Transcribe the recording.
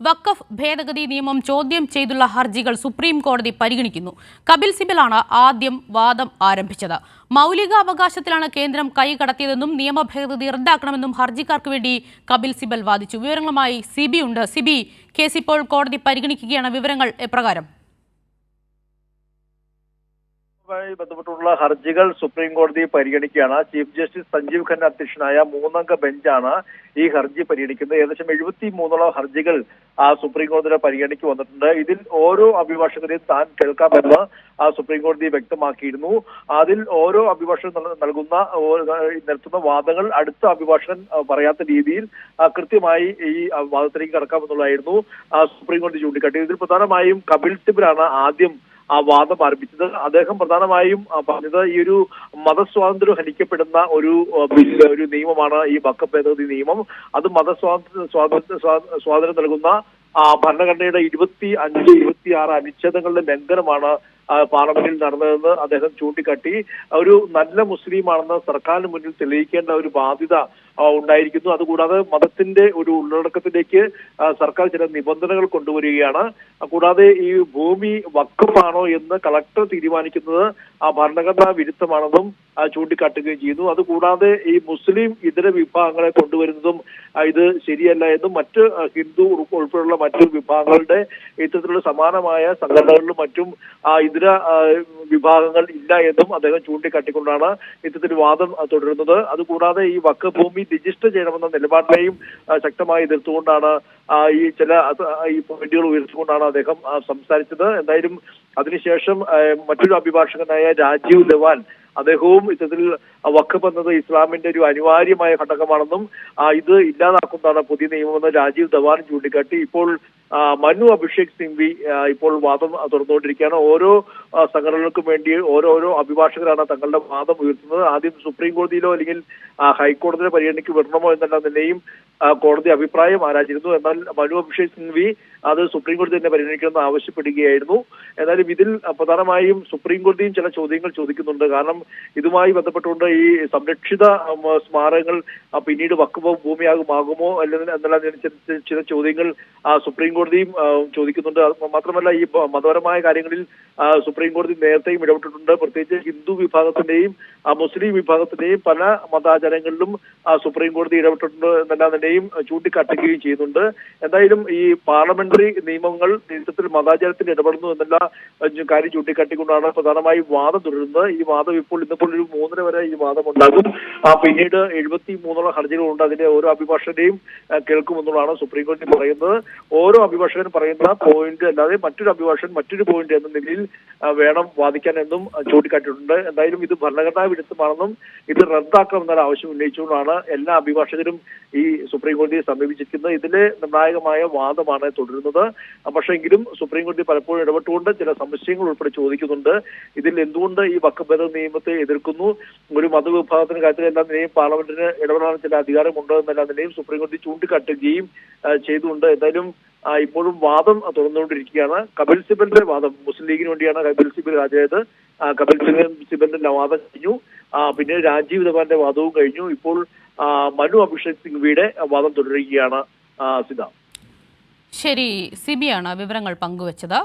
വഖഫ് ഭേദഗതി നിയമം ചോദ്യം ചെയ്തുള്ള ഹർജികൾ സുപ്രീം കോടതി പരിഗണിക്കുന്നു. കപിൽ സിബലാണ് ആദ്യം വാദം ആരംഭിച്ചത്. മൗലികാവകാശത്തിലാണ് കേന്ദ്രം കൈകടത്തിയതെന്നും നിയമ ഭേദഗതി റദ്ദാക്കണമെന്നും ഹർജിക്കാർക്ക് വേണ്ടി കപിൽ സിബൽ വാദിച്ചു. വിവരങ്ങളുമായി സിബി ഉണ്ട്. സിബി, കേസ് ഇപ്പോൾ കോടതി പരിഗണിക്കുകയാണ്. വിവരങ്ങൾ എപ്രകാരം? ബന്ധപ്പെട്ടുള്ള ഹർജികൾ സുപ്രീം കോടതി പരിഗണിക്കുകയാണ്. ചീഫ് ജസ്റ്റിസ് സഞ്ജീവ് ഖന്ന അധ്യക്ഷനായ 3-അംഗ ബെഞ്ചാണ് ഈ ഹർജി പരിഗണിക്കുന്നത്. ഏകദേശം 73 ഹർജികൾ സുപ്രീം കോടതിയുടെ പരിഗണിക്ക് വന്നിട്ടുണ്ട്. ഇതിൽ ഓരോ അഭിഭാഷകരെയും താൻ കേൾക്കാമെന്ന് സുപ്രീം കോടതി വ്യക്തമാക്കിയിരുന്നു. അതിൽ ഓരോ അഭിഭാഷകൻ നിർത്തുന്ന വാദങ്ങൾ അടുത്ത അഭിഭാഷകൻ പറയാത്ത രീതിയിൽ കൃത്യമായി ഈ വാദത്തിലേക്ക് കടക്കാമെന്നുള്ളതായിരുന്നു സുപ്രീം കോടതി ചൂണ്ടിക്കാട്ടി. ഇതിൽ പ്രധാനമായും കപിൽ സിബലാണ് ആദ്യം വാദം ആരംഭിച്ചത്. അദ്ദേഹം പ്രധാനമായും പറഞ്ഞത് ഈ ഒരു മതസ്വാതന്ത്ര്യം ഹനിക്കപ്പെടുന്ന ഒരു നിയമമാണ് ഈ വഖഫ് ഭേദഗതി നിയമം. അത് സ്വാതന്ത്ര്യം നൽകുന്ന ഭരണഘടനയുടെ 25, 26 അനുച്ഛേദങ്ങളുടെ ലംഘനമാണ് പാർലമെന്റിൽ നടന്നതെന്ന് അദ്ദേഹം ചൂണ്ടിക്കാട്ടി. ഒരു നല്ല മുസ്ലിമാണെന്ന് സർക്കാരിന് മുന്നിൽ തെളിയിക്കേണ്ട ഒരു ബാധ്യത ഉണ്ടായിരിക്കുന്നു. അതുകൂടാതെ മതത്തിന്റെ ഒരു ഉള്ളടക്കത്തിലേക്ക് സർക്കാർ ചില നിബന്ധനകൾ കൊണ്ടുവരികയാണ്. കൂടാതെ ഈ ഭൂമി വഖഫാണോ എന്ന് കളക്ടർ തീരുമാനിക്കുന്നത് ഭരണഘടനാ വിരുദ്ധമാണെന്നും ചൂണ്ടിക്കാട്ടുകയും ചെയ്യുന്നു. അതുകൂടാതെ ഈ മുസ്ലിം ഇതര വിഭാഗങ്ങളെ കൊണ്ടുവരുന്നതും ഇത് ശരിയല്ല എന്നും മറ്റ് ഹിന്ദു ഉൾപ്പെടെയുള്ള മറ്റു വിഭാഗങ്ങളുടെ ഇത്തരത്തിലുള്ള സമാനമായ സംഘടനകളിലും മറ്റും ഇതര വിഭാഗങ്ങൾ ഇല്ല എന്നും അദ്ദേഹം ചൂണ്ടിക്കാട്ടിക്കൊണ്ടാണ് ഇത്തരത്തിൽ വാദം തുടരുന്നത്. അതുകൂടാതെ ഈ വഖഫ് ഭൂമി രജിസ്റ്റർ ചെയ്യണമെന്ന നിലപാടിനെയും ശക്തമായി എതിർത്തുകൊണ്ടാണ് ഈ ചില ഈ പോയിന്റുകൾ ഉയർത്തിക്കൊണ്ടാണ് അദ്ദേഹം സംസാരിച്ചത്. എന്തായാലും അതിനുശേഷം മറ്റൊരു അഭിഭാഷകനായ രാജീവ് ധവാൻ അദ്ദേഹവും ഇത്തരത്തിൽ വഖഫ് എന്നത് ഇസ്ലാമിന്റെ ഒരു അനിവാര്യമായ ഘടകമാണെന്നും ഇത് ഇല്ലാതാക്കുന്നതാണ് പുതിയ നിയമമെന്ന് രാജീവ് ധവാൻ ചൂണ്ടിക്കാട്ടി. ഇപ്പോൾ മനു അഭിഷേക് സിംഗ്വി ഇപ്പോൾ വാദം തുറന്നുകൊണ്ടിരിക്കുകയാണ്. ഓരോ സംഘടനകൾക്കും വേണ്ടി ഓരോരോ അഭിഭാഷകരാണ് തങ്ങളുടെ വാദം ഉയർത്തുന്നത്. ആദ്യം സുപ്രീം കോടതിയിലോ അല്ലെങ്കിൽ ഹൈക്കോടതിയിലെ പരിഗണനയ്ക്ക് വിടണമോ എന്നെല്ലാം തന്നെയും കോടതി അഭിപ്രായം ആരാഞ്ഞിരുന്നു. എന്നാൽ മനു അഭിഷേക് സിംഗ്വി അത് സുപ്രീം കോടതി തന്നെ പരിഗണിക്കണമെന്ന് ആവശ്യപ്പെടുകയായിരുന്നു. എന്നാലും ഇതിൽ പ്രധാനമായും സുപ്രീം കോടതിയും ചില ചോദ്യങ്ങൾ ചോദിക്കുന്നുണ്ട്. കാരണം ഇതുമായി ബന്ധപ്പെട്ടുകൊണ്ട് ഈ സംരക്ഷിത സ്മാരകങ്ങൾ പിന്നീട് വഖഫ് ഭൂമിയാകുമോ എന്നെല്ലാം ചില ചോദ്യങ്ങൾ സുപ്രീം കോടതിയും ചോദിക്കുന്നുണ്ട്. മാത്രമല്ല ഈ മതപരമായ കാര്യങ്ങളിൽ സുപ്രീം കോടതി നേരത്തെയും ഇടപെട്ടിട്ടുണ്ട്. പ്രത്യേകിച്ച് ഹിന്ദു വിഭാഗത്തിന്റെയും മുസ്ലിം വിഭാഗത്തിന്റെയും പല മതാചാരങ്ങളിലും സുപ്രീം കോടതി ഇടപെട്ടിട്ടുണ്ട് എന്നെല്ലാം തന്നെയും ചൂണ്ടിക്കാട്ടുകയും ചെയ്യുന്നുണ്ട്. എന്തായാലും ഈ പാർലമെന്ററി നിയമങ്ങൾ ഇത്തരത്തിൽ മതാചാരത്തിൽ ഇടപെടുന്നു എന്നുള്ള കാര്യം ചൂണ്ടിക്കാട്ടിക്കൊണ്ടാണ് പ്രധാനമായും വാദം തുടരുന്നത്. ഈ വാദം ഇന്നിപ്പോൾ ഒരു 3:30 വരെ ഈ വാദം ഉണ്ടാകും. പിന്നീട് 73 ഹർജികളുണ്ട്. അതിന്റെ ഓരോ അഭിഭാഷകരെയും കേൾക്കുമെന്നുള്ളതാണ് സുപ്രീം കോടതി പറയുന്നത്. ഓരോ അഭിഭാഷകനും പറയുന്ന പോയിന്റ് അല്ലാതെ മറ്റൊരു അഭിഭാഷകൻ മറ്റൊരു പോയിന്റ് എന്ന നിലയിൽ വേണം വാദിക്കാൻ എന്നും ചൂണ്ടിക്കാട്ടിയിട്ടുണ്ട്. എന്തായാലും ഇത് ഭരണഘടനാ വിരുദ്ധമാണെന്നും ഇത് റദ്ദാക്കണമെന്നുള്ള ആവശ്യം ഉന്നയിച്ചുകൊണ്ടാണ് എല്ലാ അഭിഭാഷകരും ഈ സുപ്രീം കോടതിയെ സമീപിച്ചിരിക്കുന്നത്. ഇതിലെ നിർണായകമായ വാദമാണ് തുടരുന്നത്. പക്ഷേ എങ്കിലും സുപ്രീം കോടതി പലപ്പോഴും ഇടപെട്ടുകൊണ്ട് ചില സംശയങ്ങൾ ഉൾപ്പെടെ ചോദിക്കുന്നുണ്ട്. ഇതിൽ എന്തുകൊണ്ട് ഈ വഖഫ് ഭേദഗതി നിയമത്തെ എതിർക്കുന്നു, ഒരു മതവിഭാഗത്തിന്റെ കാര്യത്തിൽ എല്ലാം നിലയും പാർലമെന്റിന് ഇടപെടാൻ ചില അധികാരമുണ്ടോ എന്നെല്ലാം നിലയും സുപ്രീം കോടതി ചൂണ്ടിക്കാട്ടുകയും ചെയ്തുകൊണ്ട് എന്തായാലും ഇപ്പോഴും വാദം തുറന്നുകൊണ്ടിരിക്കുകയാണ്. കപിൽ സിബലിന്റെ വാദം മുസ്ലിം ലീഗിന് വേണ്ടിയാണ് കപിൽ സിബൽ ഹാജരായത്. കപിൽ സിബലിന്റെ വാദം കഴിഞ്ഞു. പിന്നെ രാജീവ് ധവാന്റെ വാദവും കഴിഞ്ഞു. ഇപ്പോൾ മനു അഭിഷേക് സിംഗ്വിയുടെ വാദം തുടരുകയാണ്. സിദ്ധ. ശരി, സിബിയാണ് വിവരങ്ങൾ പങ്കുവച്ചത്.